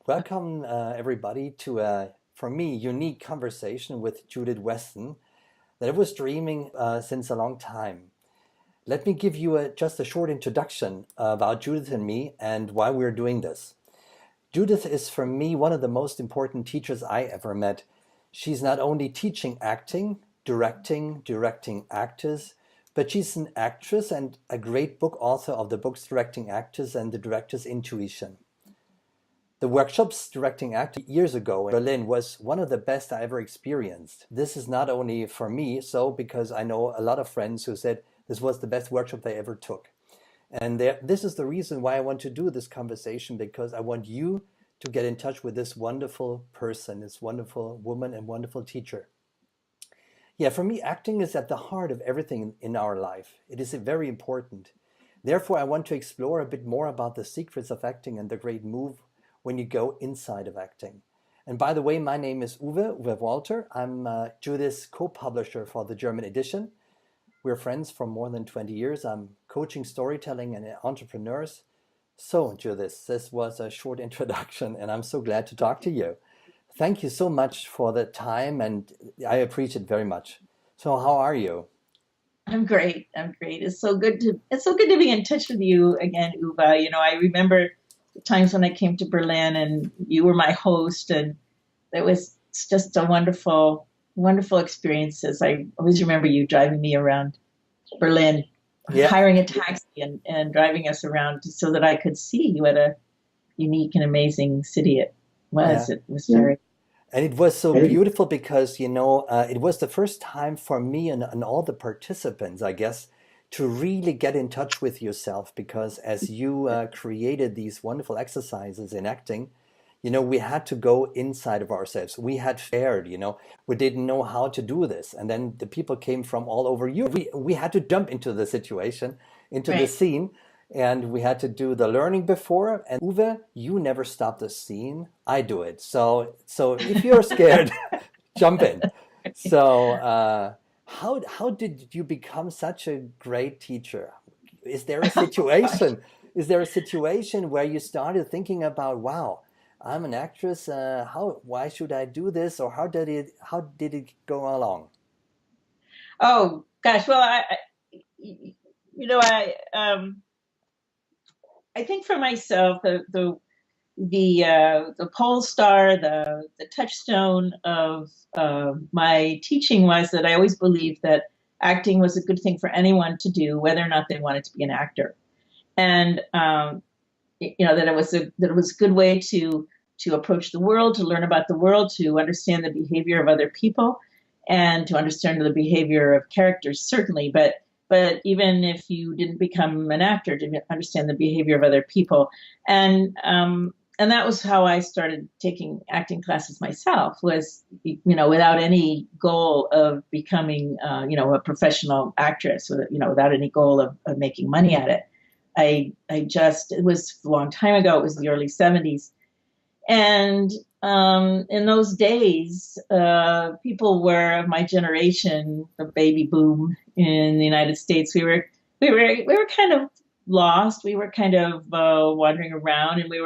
Welcome, everybody, to a, for me, unique conversation with Judith Weston that I was dreaming since a long time. Let me give you just a short introduction about Judith and me and why we're doing this. Judith is, for me, one of the most important teachers I ever met. She's not only teaching acting, directing actors, but she's an actress and a great book author of the books Directing Actors and the Director's Intuition. The workshops directing acting years ago in Berlin was one of the best I ever experienced. This is not only for me, so because I know a lot of friends who said this was the best workshop they ever took. And this is the reason why I want to do this conversation, because I want you to get in touch with this wonderful person, this wonderful woman and wonderful teacher. Yeah, for me, acting is at the heart of everything in our life. It is very important. Therefore, I want to explore a bit more about the secrets of acting and the great move when you go inside of acting. And by the way, my name is Uwe Walter. I'm Judith's co-publisher for the German edition. We're friends for more than 20 years. I'm coaching storytelling and entrepreneurs. So, Judith, this was a short introduction, and I'm so glad to talk to you. Thank you so much for the time, and I appreciate it very much. So, how are you? I'm great. I'm great. It's so good to be in touch with you again, Uwe. You know, I remember the times when I came to Berlin and you were my host, and it was just a wonderful, wonderful experiences. I always remember you driving me around Berlin, hiring a taxi and driving us around so that I could see what a unique and amazing city it was. It was very... And it was so beautiful because, it was the first time for me and all the participants, I guess, to really get in touch with yourself, because as you created these wonderful exercises in acting, we had to go inside of ourselves. We had fared, we didn't know how to do this. And then the people came from all over Europe. We had to jump into the situation, into the scene, and we had to do the learning before. And Uwe, you never stop the scene. I do it. So if you're scared, jump in. So how did you become such a great teacher? Is there a situation? Is there a situation where you started thinking about, wow, I'm an actress. Why should I do this? Or how did it go along? Oh gosh, well, I think for myself, the pole star, the touchstone of my teaching was that I always believed that acting was a good thing for anyone to do, whether or not they wanted to be an actor, and that it was a good way to approach the world, to learn about the world, to understand the behavior of other people, and to understand the behavior of characters, certainly, but even if you didn't become an actor, to understand the behavior of other people. And that was how I started taking acting classes myself, was, without any goal of becoming, a professional actress, without any goal of making money at it. It was a long time ago. It was the early 70s. And in those days, people were of my generation, the baby boom in the United States. We were kind of lost. We were kind of wandering around, and we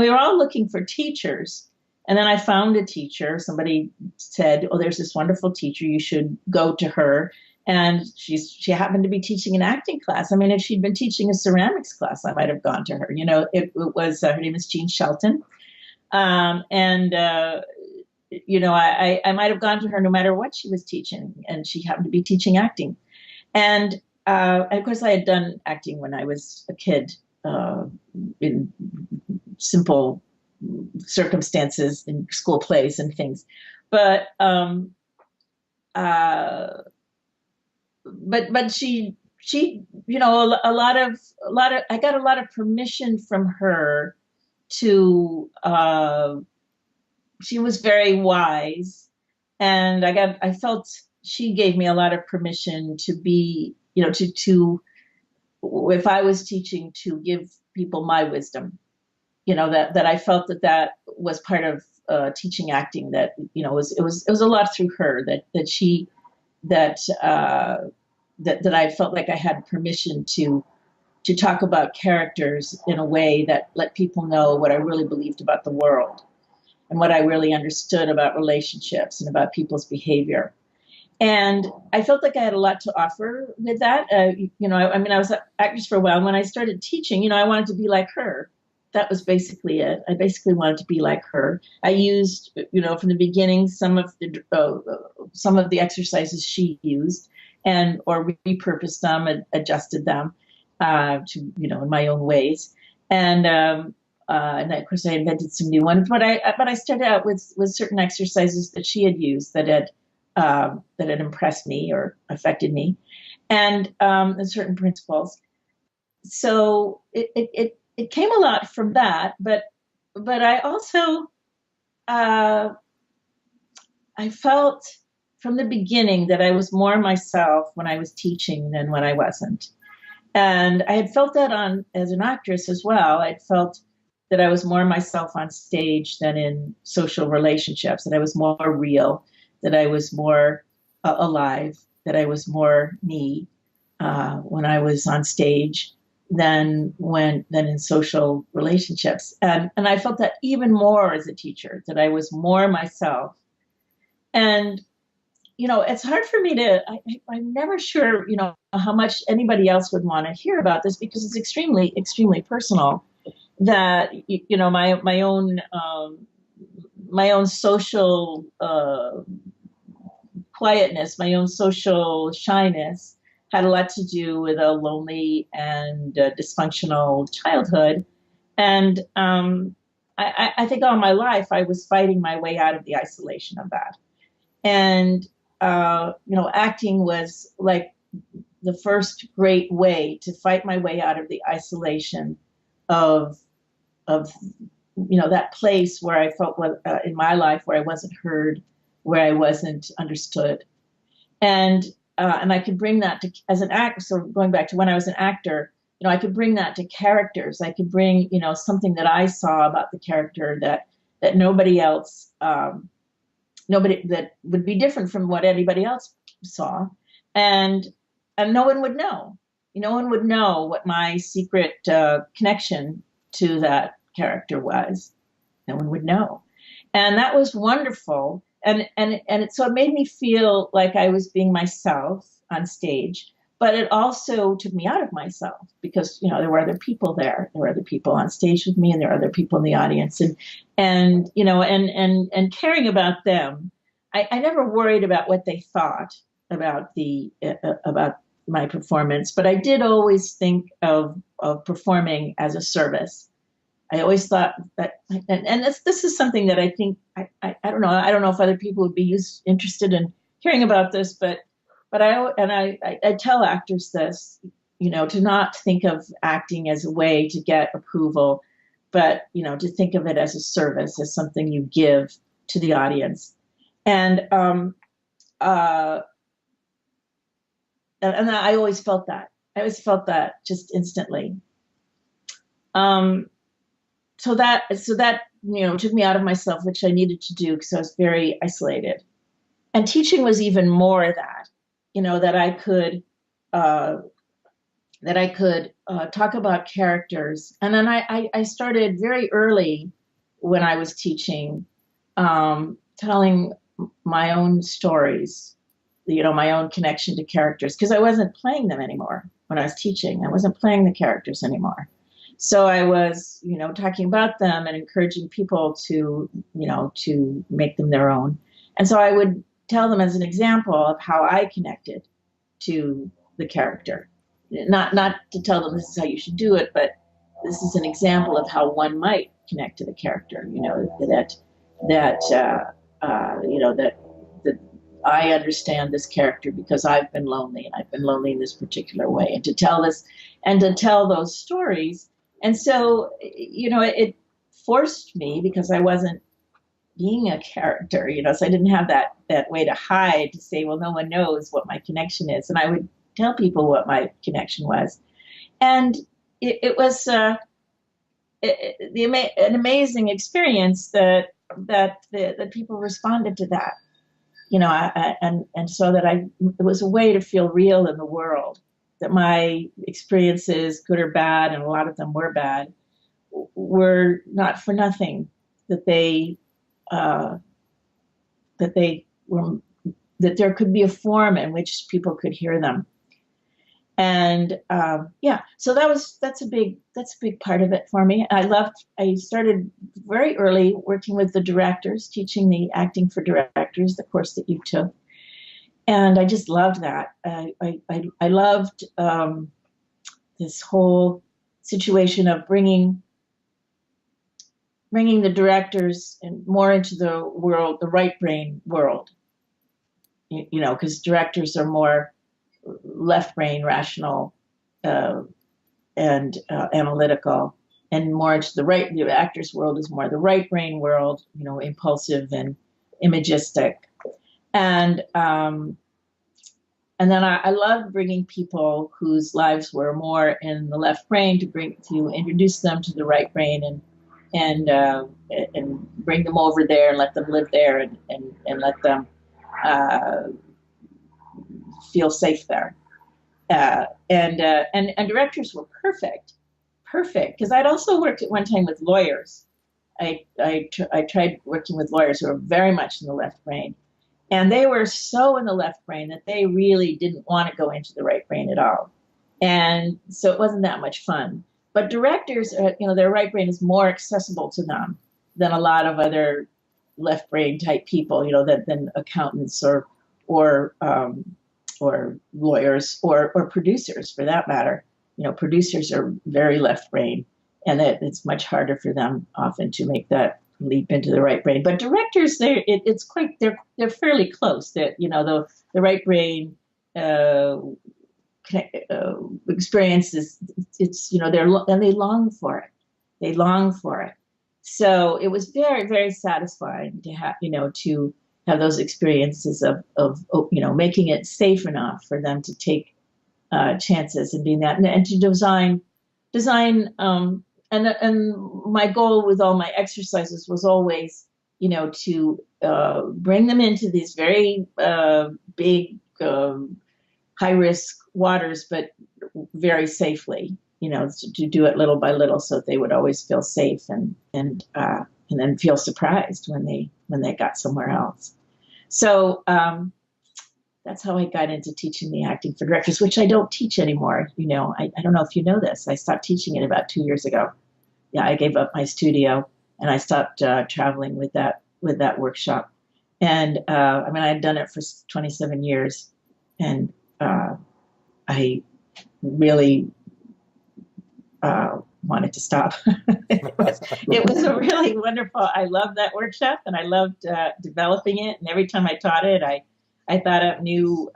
were all looking for teachers. And then I found a teacher. Somebody said, "Oh, there's this wonderful teacher. You should go to her." And she happened to be teaching an acting class. I mean, if she'd been teaching a ceramics class, I might have gone to her. It was her name is Jean Shelton. I might have gone to her no matter what she was teaching, and she happened to be teaching acting. And of course, I had done acting when I was a kid, in simple circumstances in school plays and things. But she, I got a lot of permission from her to, she was very wise, and I felt she gave me a lot of permission to be, to if I was teaching, to give people my wisdom, that I felt that was part of teaching acting, that, it was a lot through her that I felt like I had permission to to talk about characters in a way that let people know what I really believed about the world and what I really understood about relationships and about people's behavior. And I felt like I had a lot to offer with that. I mean, I was an actress for a while. And when I started teaching, I wanted to be like her. That was basically it. I basically wanted to be like her. I used, from the beginning, some of the exercises she used, or repurposed them and adjusted them to, in my own ways. And of course, I invented some new ones. But I started out with certain exercises that she had used that had impressed me or affected me, and certain principles. So it came a lot from that, but I also I felt from the beginning that I was more myself when I was teaching than when I wasn't, and I had felt that as an actress as well. I felt that I was more myself on stage than in social relationships, that I was more real, that I was more alive, that I was more me when I was on stage than in social relationships. And I felt that even more as a teacher, that I was more myself. And, it's hard for me I'm never sure, how much anybody else would want to hear about this, because it's extremely, extremely personal. That, my own social quietness, my own social shyness had a lot to do with a lonely and dysfunctional childhood. And I think all my life I was fighting my way out of the isolation of that. And, acting was like the first great way to fight my way out of the isolation of that place where I felt in my life where I wasn't heard, where I wasn't understood. And I could bring that as an actor. So going back to when I was an actor, I could bring that to characters. I could bring, something that I saw about the character that nobody else, that would be different from what anybody else saw. And no one would know. No one would know what my secret connection to that character was. No one would know. And that was wonderful. So it made me feel like I was being myself on stage, but it also took me out of myself, because, there were other people there. There were other people on stage with me, and there were other people in the audience, and caring about them. I never worried about what they thought about about my performance, but I did always think of performing as a service. I always thought that, and this is something that I think, I don't know. I don't know if other people would be interested in hearing about this, but I tell actors this, to not think of acting as a way to get approval, but, to think of it as a service, as something you give to the audience. And I always felt that. I always felt that just instantly. So that took me out of myself, which I needed to do because I was very isolated. And teaching was even more of that, that I could talk about characters. And then I started very early when I was teaching, telling my own stories, my own connection to characters, because I wasn't playing them anymore when I was teaching. I wasn't playing the characters anymore. So I was, talking about them and encouraging people to make them their own. And so I would tell them as an example of how I connected to the character. Not to tell them this is how you should do it, but this is an example of how one might connect to the character. That I understand this character because I've been lonely, and I've been lonely in this particular way. And to tell those stories. And so, it forced me, because I wasn't being a character, so I didn't have that way to hide, to say, well, no one knows what my connection is. And I would tell people what my connection was. And it was an amazing experience that people responded to that, and so that it was a way to feel real in the world. that my experiences, good or bad, and a lot of them were bad, were not for nothing. That they uh, that they were that there could be a forum in which people could hear them. And yeah, so that's a big part of it for me. I started very early working with the directors, teaching the acting for directors, the course that you took, and I just loved that. I loved this whole situation of bringing the directors and more into the world, the right brain world. You know, because directors are more left brain, rational, and analytical, and more into the actor's world is more the right brain world, you know, impulsive and imagistic. And then I loved bringing people whose lives were more in the left brain to introduce them to the right brain and bring them over there and let them live there and let them feel safe there. And directors were perfect because I'd also worked at one time with lawyers. I tried working with lawyers who were very much in the left brain, and they were so in the left brain that they really didn't want to go into the right brain at all, and so it wasn't that much fun. But directors, you know, their right brain is more accessible to them than a lot of other left brain type people, you know, than accountants or lawyers or producers for that matter. You know, producers are very left brain, and it's much harder for them often to make that leap into the right brain. But directors, they're fairly close. That, you know, the right brain experience is, it's, you know, they long for it. They long for it. So it was very, very satisfying to have, you know, to have those experiences of you know, making it safe enough for them to take chances and being that, and to design and my goal with all my exercises was always, you know, to bring them into these very big high risk waters, but very safely, you know, to do it little by little so that they would always feel safe and then feel surprised when they got somewhere else. So that's how I got into teaching the acting for directors, which I don't teach anymore. You know, I don't know if you know this. I stopped teaching it about 2 years ago. Yeah, I gave up my studio and I stopped traveling with that workshop. And I mean, I had done it for 27 years, and I really wanted to stop. It was a really wonderful. I loved that workshop, and I loved developing it. And every time I taught it, I thought up new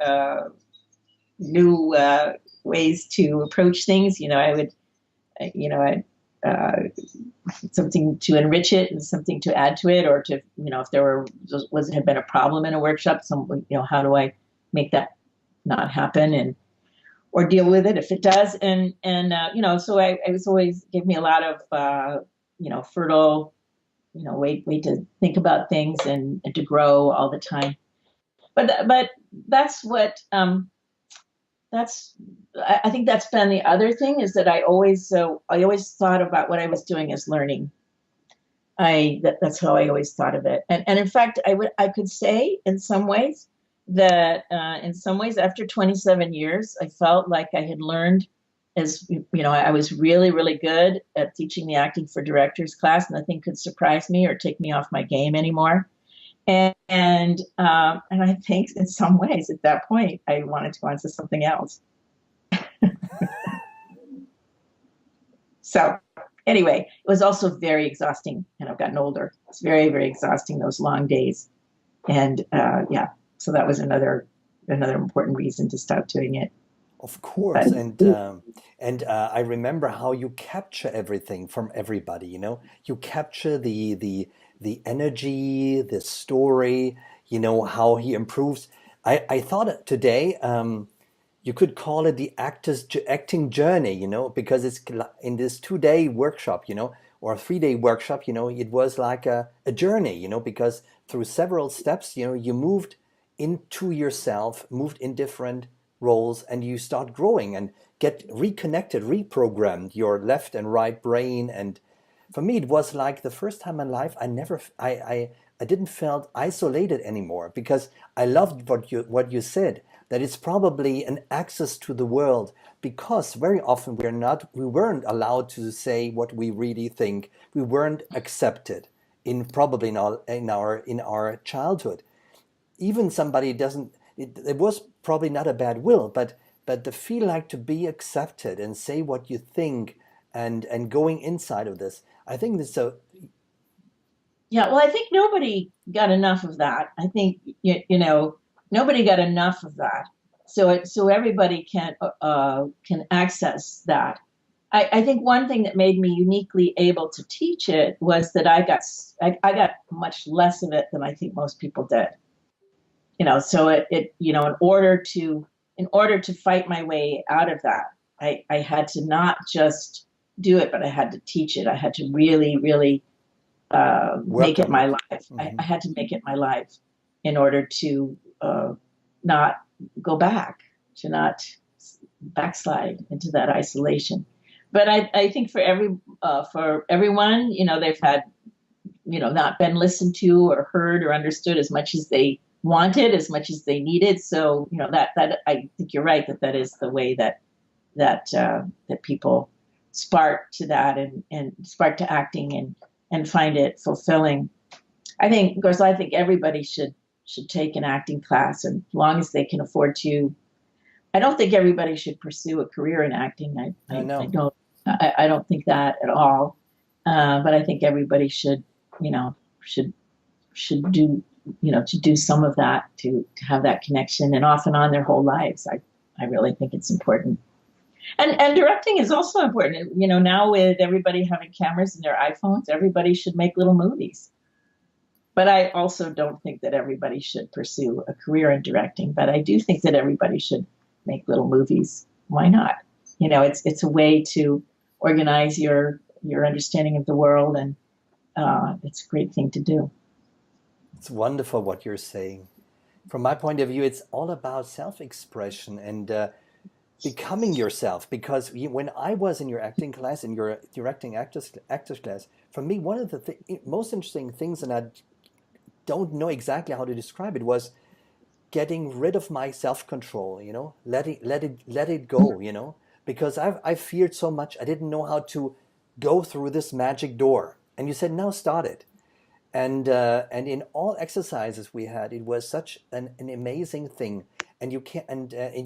ways to approach things. You know, I would, you know, something to enrich it and something to add to it, or to, you know, if there had been a problem in a workshop, you know, how do I make that not happen, or deal with it if it does, and you know, so I was always, gave me a lot of you know, fertile, you know, way to think about things and to grow all the time. But that's what I think that's been the other thing, is that I always thought about what I was doing as learning. That's how I always thought of it, and in fact I could say in some ways that after 27 years I felt like I had learned, as you know, I was really, really good at teaching the acting for directors class. Nothing could surprise me or take me off my game anymore. And I think in some ways at that point I wanted to go on to something else. So anyway, it was also very exhausting, and I've gotten older. It's very, very exhausting, those long days. And yeah, so that was another important reason to stop doing it. Of course, and I remember how you capture everything from everybody. You know, you capture the energy, the story. You know how he improves. I thought today you could call it the acting journey. You know, because it's in this 2-day workshop. You know, or a 3-day workshop. You know, it was like a journey. You know, because through several steps, you know, you moved into yourself, moved in different roles, and you start growing and get reconnected, reprogrammed your left and right brain. And for me, it was like the first time in life I didn't felt isolated anymore, because I loved what you said, that it's probably an access to the world, because very often we weren't allowed to say what we really think. We weren't accepted probably in our childhood. Even somebody doesn't, it was probably not a bad will, but the feel like to be accepted and say what you think, and going inside of this, I think this so. Yeah, well, I think nobody got enough of that. I think nobody got enough of that, so everybody can access that. I think one thing that made me uniquely able to teach it was that I got much less of it than I think most people did. So in order to fight my way out of that, I had to not just do it, but I had to teach it. I had to really, really make it my life. Mm-hmm. I had to make it my life in order to not go back, to not backslide into that isolation. But I think for everyone, they've had, not been listened to or heard or understood as much as they wanted, as much as they needed. So, that I think you're right, that is the way that people spark to that, and spark to acting, and find it fulfilling. I think everybody should take an acting class, and as long as they can afford to. I don't think everybody should pursue a career in acting. I don't think that at all. But I think everybody should do, to do some of that, to have that connection, and off and on their whole lives. I really think it's important. And directing is also important. Now with everybody having cameras in their iPhones, everybody should make little movies. But I also don't think that everybody should pursue a career in directing. But I do think that everybody should make little movies. Why not? It's a way to organize your understanding of the world, and it's a great thing to do. It's wonderful what you're saying. From my point of view, it's all about self-expression and becoming yourself. Because when I was in your acting class, in your directing actors class, for me, one of the most interesting things, and I don't know exactly how to describe it, was getting rid of my self-control. Let it go. Because I feared so much. I didn't know how to go through this magic door. And you said, now start it. And in all exercises we had, it was such an amazing thing. And you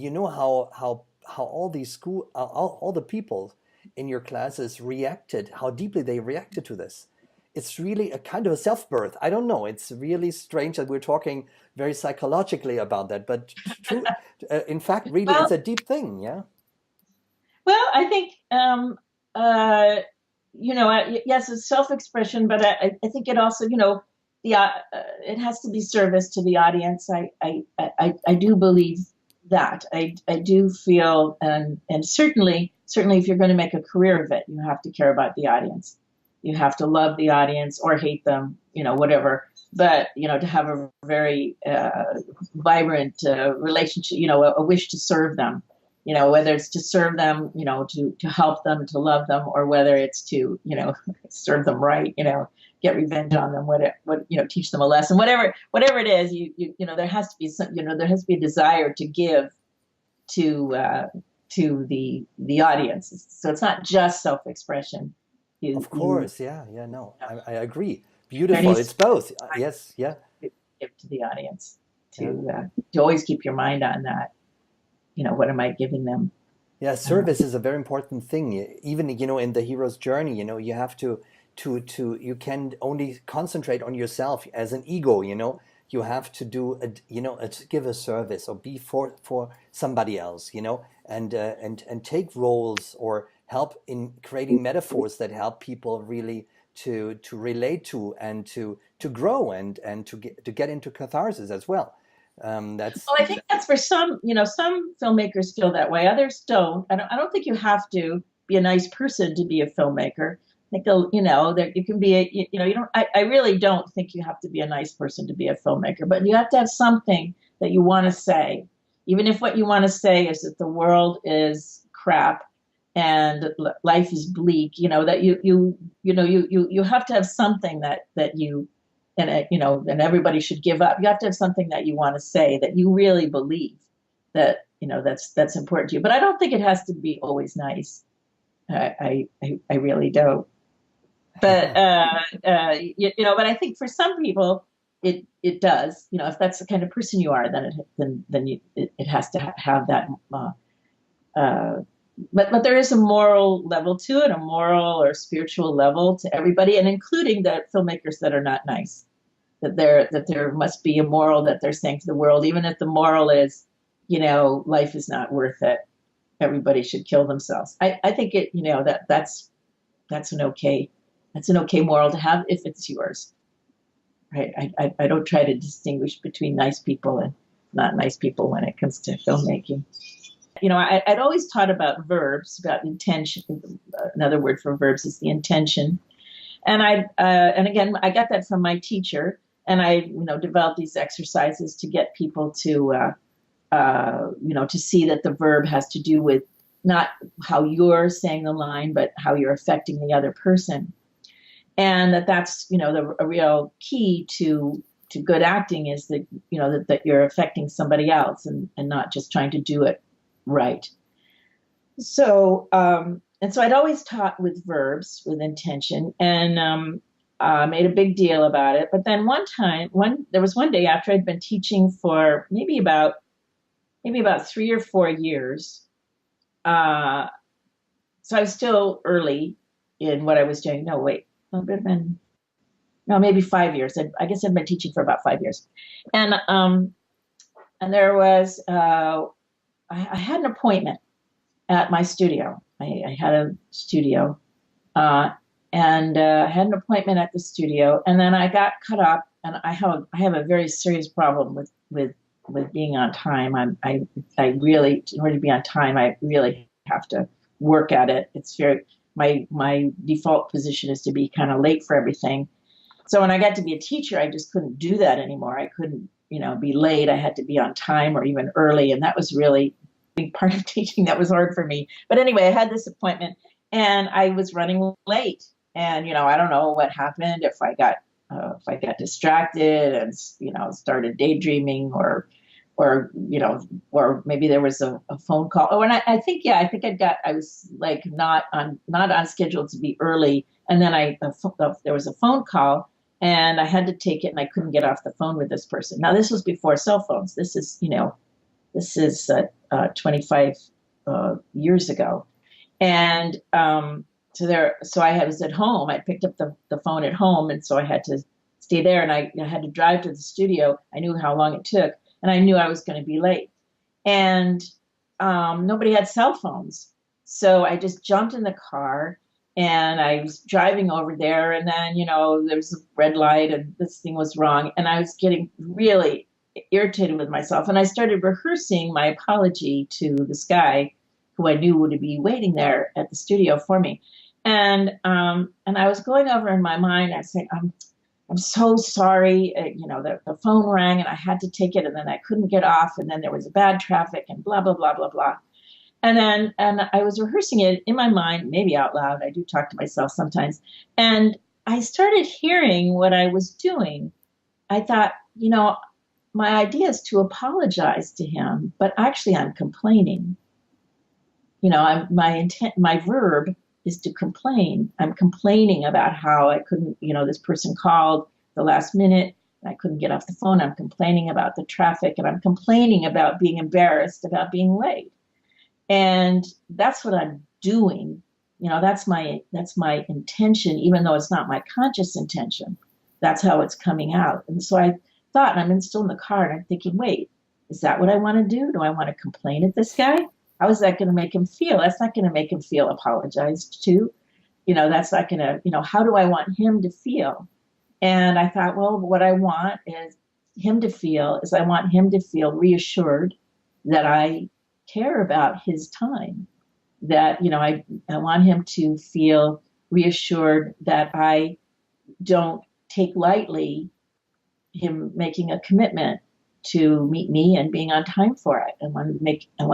know how all these all the people in your classes reacted, how deeply they reacted to this. It's really a kind of a self-birth. I don't know. It's really strange that we're talking very psychologically about that, but true. In fact, really, it's a deep thing. Yeah. Well, I think yes, it's self-expression, but I think it also, it has to be service to the audience. I do believe that. I do feel, and certainly if you're going to make a career of it, you have to care about the audience. You have to love the audience or hate them, whatever. But, to have a very vibrant relationship, a wish to serve them. Whether it's to serve them, to help them, to love them, or whether it's to, serve them right, get revenge on them, teach them a lesson, whatever it is, there has to be there has to be a desire to give to the audience. So it's not just self-expression. Of course. No, I agree. Beautiful. It's both. Yes. Yeah. Give to the audience to always keep your mind on that. What am I giving them? Yeah, service is a very important thing. Even, in the hero's journey, you have to you can only concentrate on yourself as an ego, you have to do, give a service or be for somebody else, and take roles or help in creating metaphors that help people really to relate to and to grow and to get into catharsis as well. Well, I think that's for some filmmakers feel that way. Others don't. I don't think you have to be a nice person to be a filmmaker. I think that you can be I really don't think you have to be a nice person to be a filmmaker, but you have to have something that you want to say. even if what you want to say is that the world is crap and life is bleak, that you have to have something that you, and everybody should give up. You have to have something that you want to say that you really believe that, that's important to you. But I don't think it has to be always nice. I really don't. But but I think for some people it does. If that's the kind of person you are, then it has to have that. But there is a moral level to it, a moral or spiritual level to everybody, and including the filmmakers that are not nice. That there must be a moral that they're saying to the world, even if the moral is, life is not worth it. Everybody should kill themselves. I think that's an okay moral to have if it's yours, right? I don't try to distinguish between nice people and not nice people when it comes to filmmaking. I'd always taught about verbs, about intention. Another word for verbs is the intention, and again I got that from my teacher, and I developed these exercises to get people to to see that the verb has to do with not how you're saying the line, but how you're affecting the other person. And that's a real key to good acting is that that you're affecting somebody else and not just trying to do it right. So so I'd always taught with verbs, with intention, and made a big deal about it. But then there was one day after I'd been teaching for maybe about 3 or 4 years. So I was still early in what I was doing. No, wait. It would have been, no, maybe 5 years. I guess I've been teaching for about 5 years. And there was, I had an appointment at my studio. I had a studio, and I had an appointment at the studio, and then I got cut up, and I have a very serious problem with being on time. I really, in order to be on time, I really have to work at it. It's my default position is to be kind of late for everything. So when I got to be a teacher, I just couldn't do that anymore. I couldn't, be late. I had to be on time or even early. And that was really a big part of teaching. That was hard for me. But anyway, I had this appointment and I was running late. And, I don't know what happened, if I got distracted and, started daydreaming or maybe there was a phone call. Oh, and I think I was like not on schedule to be early. And then there was a phone call and I had to take it and I couldn't get off the phone with this person. Now this was before cell phones. This is 25 years ago. And so I was at home. I picked up the phone at home. And so I had to stay there and I had to drive to the studio. I knew how long it took. And I knew I was going to be late. And nobody had cell phones. So I just jumped in the car and I was driving over there. And then, there was a red light and this thing was wrong. And I was getting really irritated with myself. And I started rehearsing my apology to this guy who I knew would be waiting there at the studio for me. And I was going over in my mind, I was saying, I'm so sorry, the phone rang and I had to take it and then I couldn't get off and then there was a bad traffic and blah, blah, blah, blah, blah. And I was rehearsing it in my mind, maybe out loud. I do talk to myself sometimes. And I started hearing what I was doing. I thought, my idea is to apologize to him, but actually I'm complaining. My verb is to complain. I'm complaining about how I couldn't, this person called the last minute and I couldn't get off the phone. I'm complaining about the traffic and I'm complaining about being embarrassed about being late. And that's what I'm doing. That's my intention, even though it's not my conscious intention. That's how it's coming out. And so I thought, and I'm still in the car and I'm thinking, wait, is that what I want to do? Do I want to complain at this guy? How is that going to make him feel? That's not going to make him feel apologized to. That's not going to, how do I want him to feel? And I thought, well, what I want him to feel reassured that I care about his time, that, I want him to feel reassured that I don't take lightly him making a commitment to meet me and being on time for it. I want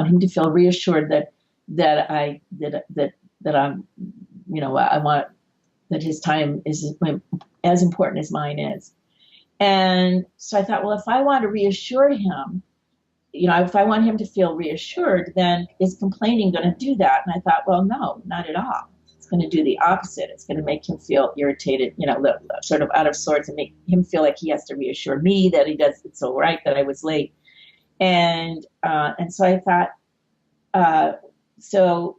him to feel reassured that I'm, I want that his time is as important as mine is. And so I thought, well, if I want to reassure him, if I want him to feel reassured, then is complaining going to do that? And I thought, well, no, not at all. It's going to do the opposite. It's going to make him feel irritated, sort of out of sorts, and make him feel like he has to reassure me that it's all right that I was late. And so I thought, to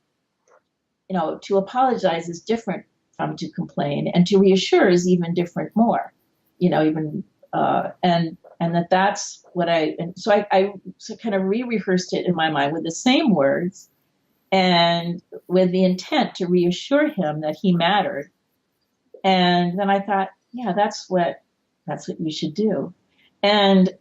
apologize is different from to complain, and to reassure is even different more, and that's what I kind of re-rehearsed it in my mind with the same words and with the intent to reassure him that he mattered. And then I thought, yeah, that's what you should do. And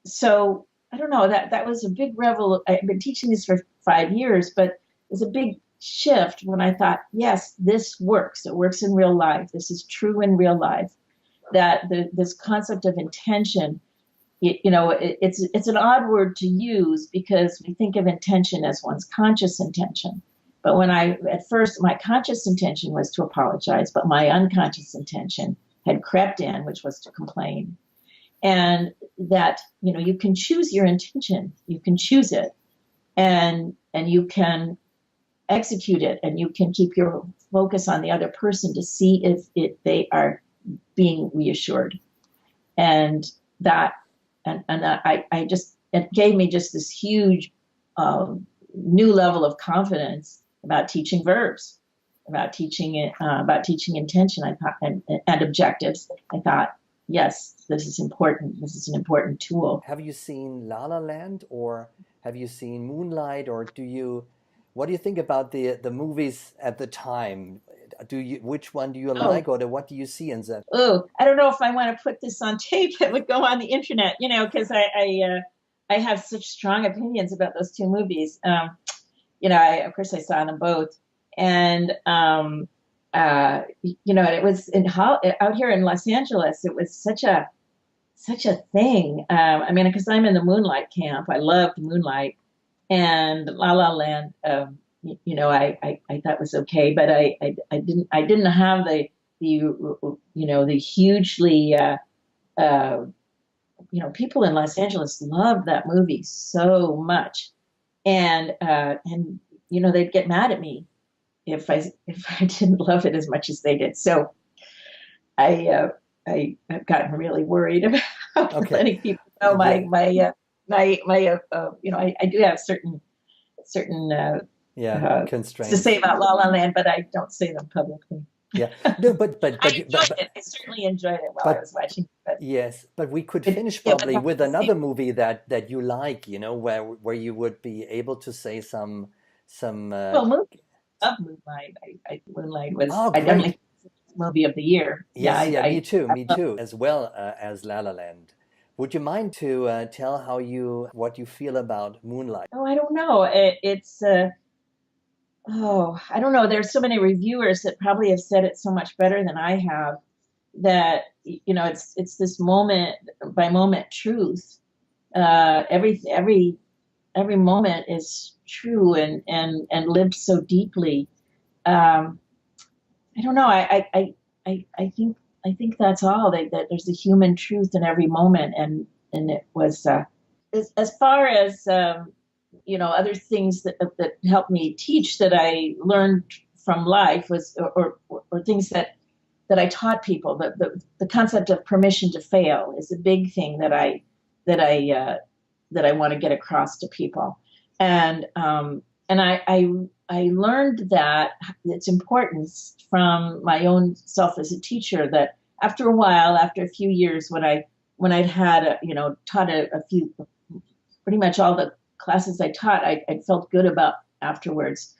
so I don't know, that was a big revel. I've been teaching this for 5 years, but it was a big shift when I thought, yes, this works. It works in real life. This is true in real life. That this concept of intention, it's an odd word to use because we think of intention as one's conscious intention. But at first, my conscious intention was to apologize, but my unconscious intention had crept in, which was to complain. And that, you can choose your intention, you can choose it, and you can execute it, and you can keep your focus on the other person to see if they are being reassured. And that, it gave me just this huge new level of confidence about teaching verbs, about teaching intention. I thought, and objectives. I thought, yes, this is important. This is an important tool. Have you seen La La Land, or have you seen Moonlight, or what do you think about the movies at the time? Which one do you like, or what do you see in them? Oh, I don't know if I want to put this on tape. It would go on the internet, because I have such strong opinions about those two movies. Of course I saw them both, and it was out here in Los Angeles. It was such a thing. Because I'm in the Moonlight camp. I loved Moonlight, and La La Land. I thought was okay, but I didn't have the hugely people in Los Angeles loved that movie so much, and they'd get mad at me if I didn't love it as much as they did. So I've gotten really worried about letting people know I do have certain constraints to say about La La Land, but I don't say them publicly. Yeah, no, but I enjoyed it. I certainly enjoyed it while I was watching. Yes, but we could finish probably with another movie that you like, where you would be able to say some. Movie. I love Moonlight. Moonlight was I definitely movie of the year. Yes, me too, as well as La La Land. Would you mind to tell what you feel about Moonlight? Oh, I don't know. I don't know. There's so many reviewers that probably have said it so much better than I have. That it's this moment by moment truth. Every moment is true and lived so deeply. I don't know. I think that's all. That there's a human truth in every moment, and it was as far as other things that helped me teach that I learned from life was or things that I taught people. The concept of permission to fail is a big thing that I want to get across to people, and I learned that its importance from my own self as a teacher. That after a while, after a few years, when I'd had taught a few, pretty much all the classes I taught, I felt good about afterwards.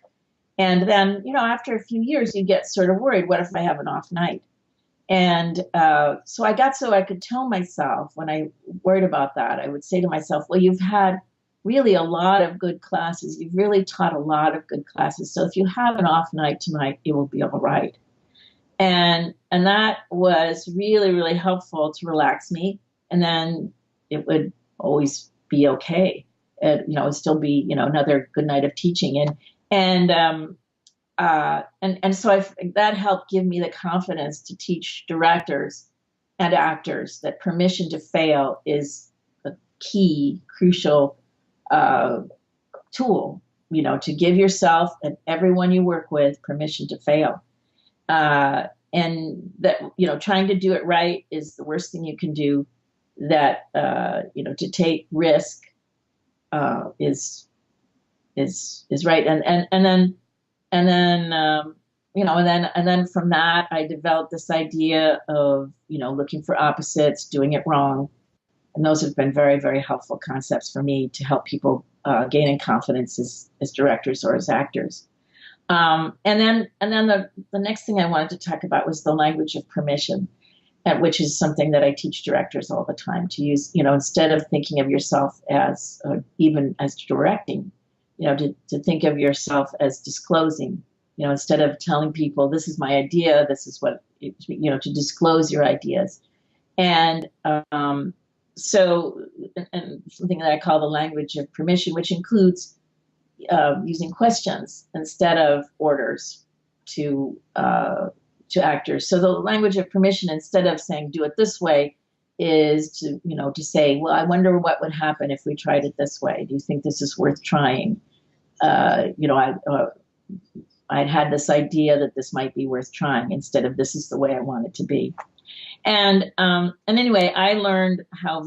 And then after a few years, you get sort of worried. What if I have an off night? And so I could tell myself when I worried about that, I would say to myself, well, you've had really a lot of good classes. You've really taught a lot of good classes. So if you have an off night tonight, it will be all right. And that was really, really helpful to relax me. And then it would always be okay. And still be, another good night of teaching. And so that helped give me the confidence to teach directors and actors that permission to fail is a key, crucial tool, to give yourself and everyone you work with permission to fail. And that, trying to do it right is the worst thing you can do. That, to take risk is right. And then from that, I developed this idea of, looking for opposites, doing it wrong. And those have been very, very helpful concepts for me to help people gain in confidence as directors or as actors. And then the next thing I wanted to talk about was the language of permission, which is something that I teach directors all the time to use, instead of thinking of yourself as even as directing, to think of yourself as disclosing, instead of telling people, this is my idea, this is what, to disclose your ideas. And and something that I call the language of permission, which includes using questions instead of orders to actors. So the language of permission, instead of saying do it this way, is to say, well, I wonder what would happen if we tried it this way. Do you think this is worth trying? I'd had this idea that this might be worth trying, instead of this is the way I want it to be. And anyway, I learned how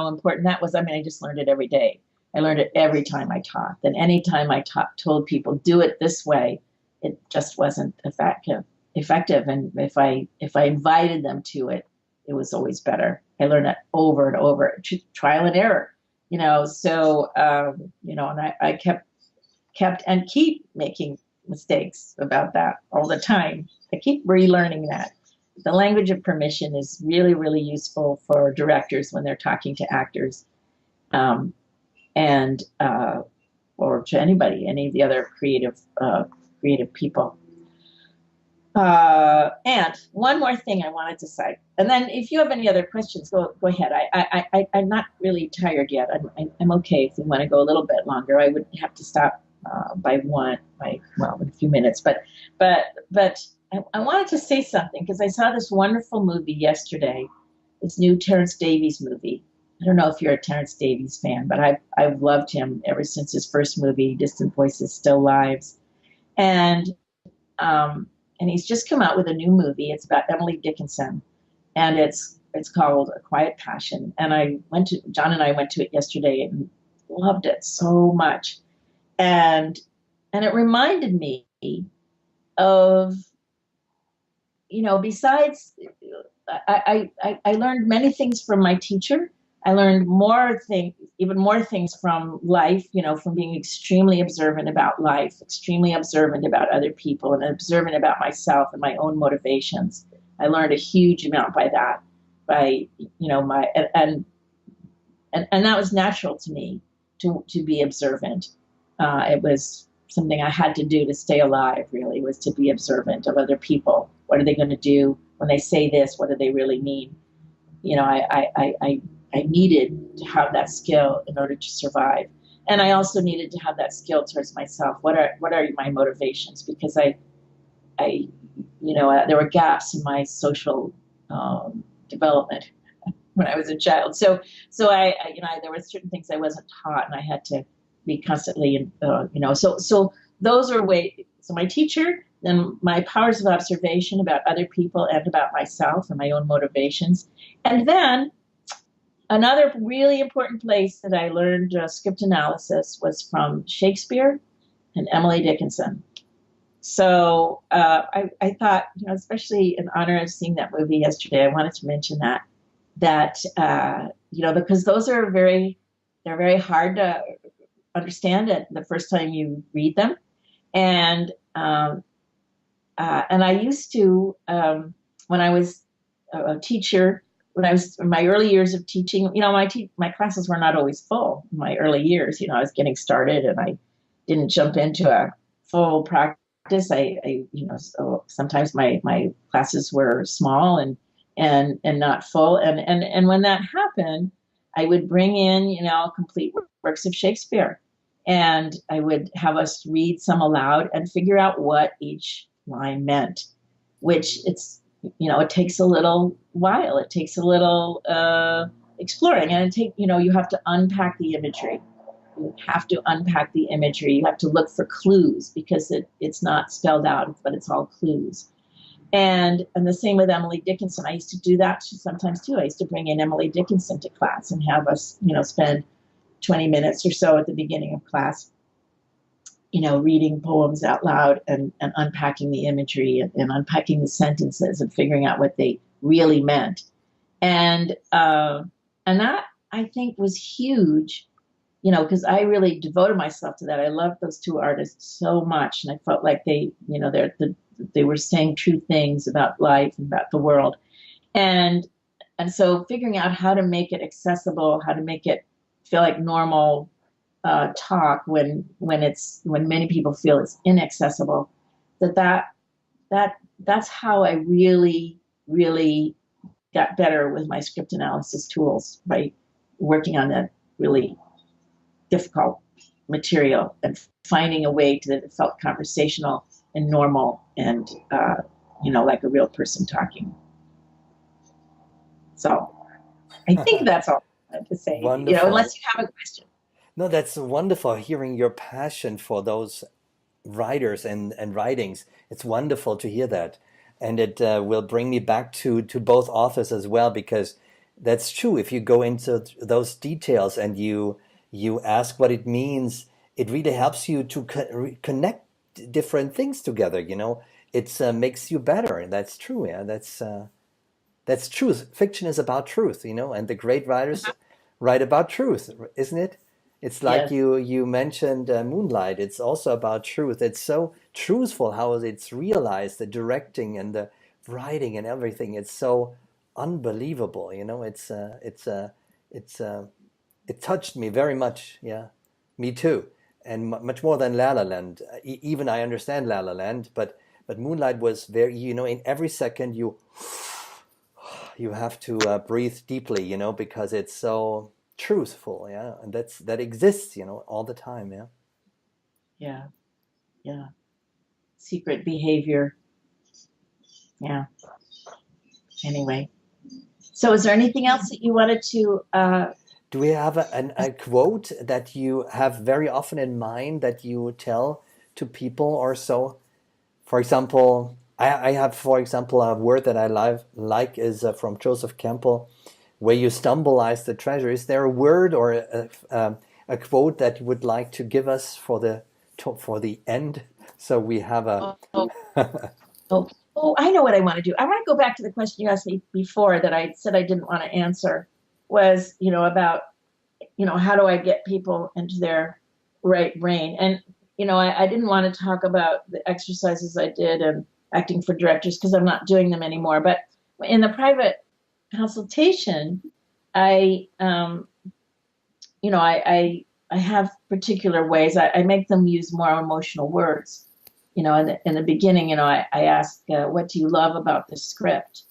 important that was. I mean, I just learned it every day. I learned it every time I taught. And any time I told people do it this way, it just wasn't effective. And if I invited them to it, it was always better. I learned it over and over, trial and error. So and I kept and keep making mistakes about that all the time. I keep relearning that. The language of permission is really, really useful for directors when they're talking to actors, or to anybody, any of the other creative people. And one more thing I wanted to say, and then if you have any other questions, go ahead. I'm not really tired yet. I'm okay if you want to go a little bit longer. I would have to stop in a few minutes. But I wanted to say something because I saw this wonderful movie yesterday, this new Terrence Davies movie. I don't know if you're a Terrence Davies fan, but I've loved him ever since his first movie, Distant Voices, Still Lives. And he's just come out with a new movie. It's about Emily Dickinson, and it's called A Quiet Passion. And John and I went to it yesterday and loved it so much. And it reminded me of, besides, I learned many things from my teacher. I learned even more things from life, from being extremely observant about life, extremely observant about other people, and observant about myself and my own motivations. I learned a huge amount by that, and that was natural to me to be observant. It was something I had to do to stay alive, really, was to be observant of other people. What are they going to do when they say this? What do they really mean? I needed to have that skill in order to survive. And I also needed to have that skill towards myself. What are my motivations? Because there were gaps in my social development when I was a child. So I there were certain things I wasn't taught, and I had to be constantly, so those are ways. So my teacher, then my powers of observation about other people and about myself and my own motivations. And then another really important place that I learned script analysis was from Shakespeare and Emily Dickinson. So I thought, especially in honor of seeing that movie yesterday, I wanted to mention that because those are they're very hard to understand it the first time you read them. And I used to, when I was a teacher, when I was in my early years of teaching, my classes were not always full in my early years. I was getting started and I didn't jump into a full practice. So sometimes my classes were small and not full. And when that happened, I would bring in, complete works of Shakespeare, and I would have us read some aloud and figure out what each line meant, which it takes a little while. It takes a little exploring, and you have to unpack the imagery. You have to unpack the imagery. You have to look for clues because it's not spelled out, but it's all clues. And the same with Emily Dickinson. I used to do that sometimes too. I used to bring in Emily Dickinson to class and have us, spend 20 minutes or so at the beginning of class, reading poems out loud and unpacking the imagery and unpacking the sentences and figuring out what they really meant. And that, I think, was huge, because I really devoted myself to that. I loved those two artists so much, and I felt like they were saying true things about life and about the world. And so figuring out how to make it accessible, how to make it feel like normal talk when many people feel it's inaccessible, that's how I really, really got better with my script analysis tools, by working on that really difficult material and finding a way that it felt conversational and normal and, like a real person talking. So I think that's all I have to say, Wonderful. unless you have a question. No, that's wonderful hearing your passion for those writers and writings. It's wonderful to hear that. And it will bring me back to both authors as well, because that's true. If you go into those details and you ask what it means, it really helps you to connect different things together. It makes you better. That's true. Yeah, that's truth. Fiction is about truth, and the great writers write about truth, isn't it? It's like Yes. you mentioned Moonlight. It's also about truth. It's so truthful how it's realized, the directing and the writing and everything. It's so unbelievable. It touched me very much. Yeah, me too, and much more than La La Land. Even I understand La La Land, but Moonlight was very. In every second you have to breathe deeply. Because it's so truthful. Yeah, and that exists. All the time. Yeah. Yeah. Yeah. Secret behavior. Yeah. Anyway. So is there anything else that you wanted to Do we have a quote that you have very often in mind that you tell to people or so? For example, I have, for example, a word that I like is from Joseph Campbell, where you stumble lies the treasure. Is there a word or a quote that you would like to give us for the end? So we have a. oh, I know what I want to do. I want to go back to the question you asked me before that I said I didn't want to answer, was, about, how do I get people into their right brain? And, I didn't want to talk about the exercises I did and acting for directors because I'm not doing them anymore. But in the private consultation, I have particular ways. I make them use more emotional words. In the beginning, I ask, what do you love about this script?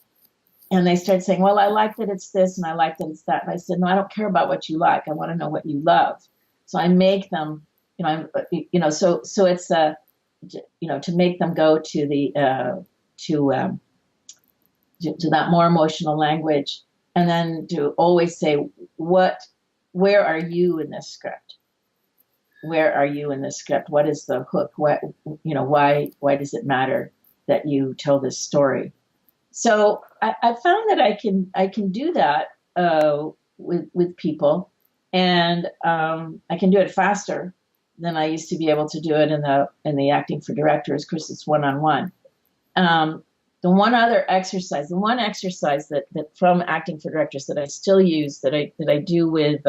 And they start saying, well, I like that it's this and I like that it's that. And I said, no, I don't care about what you like. I want to know what you love. So I make them, so it's to make them go to the to that more emotional language, and then to always say, where are you in this script? Where are you in this script? What is the hook? Why does it matter that you tell this story? So I found that I can do that with people, and I can do it faster than I used to be able to do it in the acting for directors, because it's one-on-one. The one exercise that from acting for directors that I still use, that I do with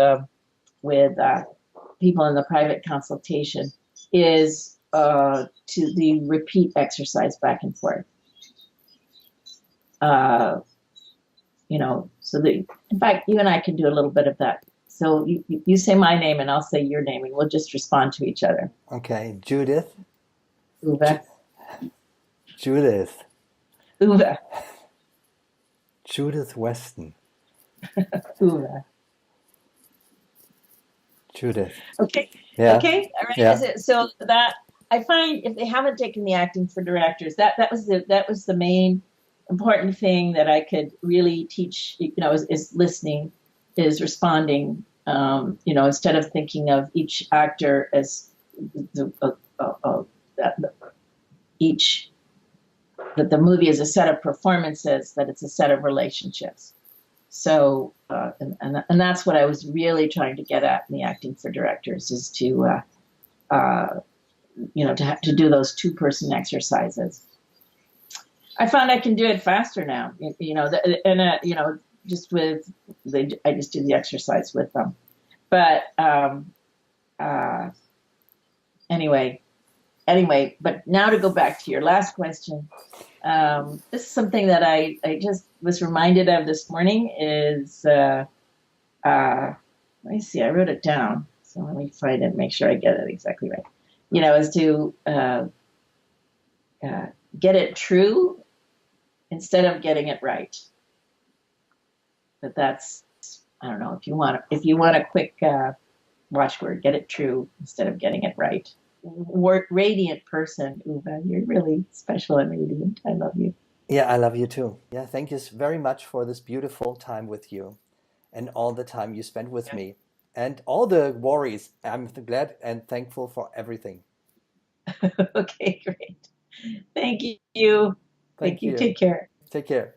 people in the private consultation, is to the repeat exercise back and forth. In fact, you and I can do a little bit of that. So you say my name and I'll say your name, and we'll just respond to each other. Okay, Judith. Uwe. Judith. Uwe. Judith Weston. Uwe. Judith. Okay. Yeah. Okay. All right. Yeah. So that I find if they haven't taken the acting for directors, that was the main important thing that I could really teach. Is listening, is responding. Instead of thinking of each actor as the, that each that the movie is a set of performances, that it's a set of relationships. So, and that's what I was really trying to get at in the acting for directors, is to to do those 2-person exercises. I found I can do it faster now. Just with I just do the exercise with them. But anyway, but now to go back to your last question. This is something that I just was reminded of this morning is, let me see, I wrote it down. So let me find it, make sure I get it exactly right. Is to get it true instead of getting it right. That's, I don't know, if you want a quick watchword, get it true instead of getting it right. Radiant person, Uwe. You're really special and radiant. I love you. Yeah, I love you too. Yeah, thank you very much for this beautiful time with you and all the time you spent with me and all the worries. I'm glad and thankful for everything. Okay, great. Thank you. Thank you. Take care. Take care.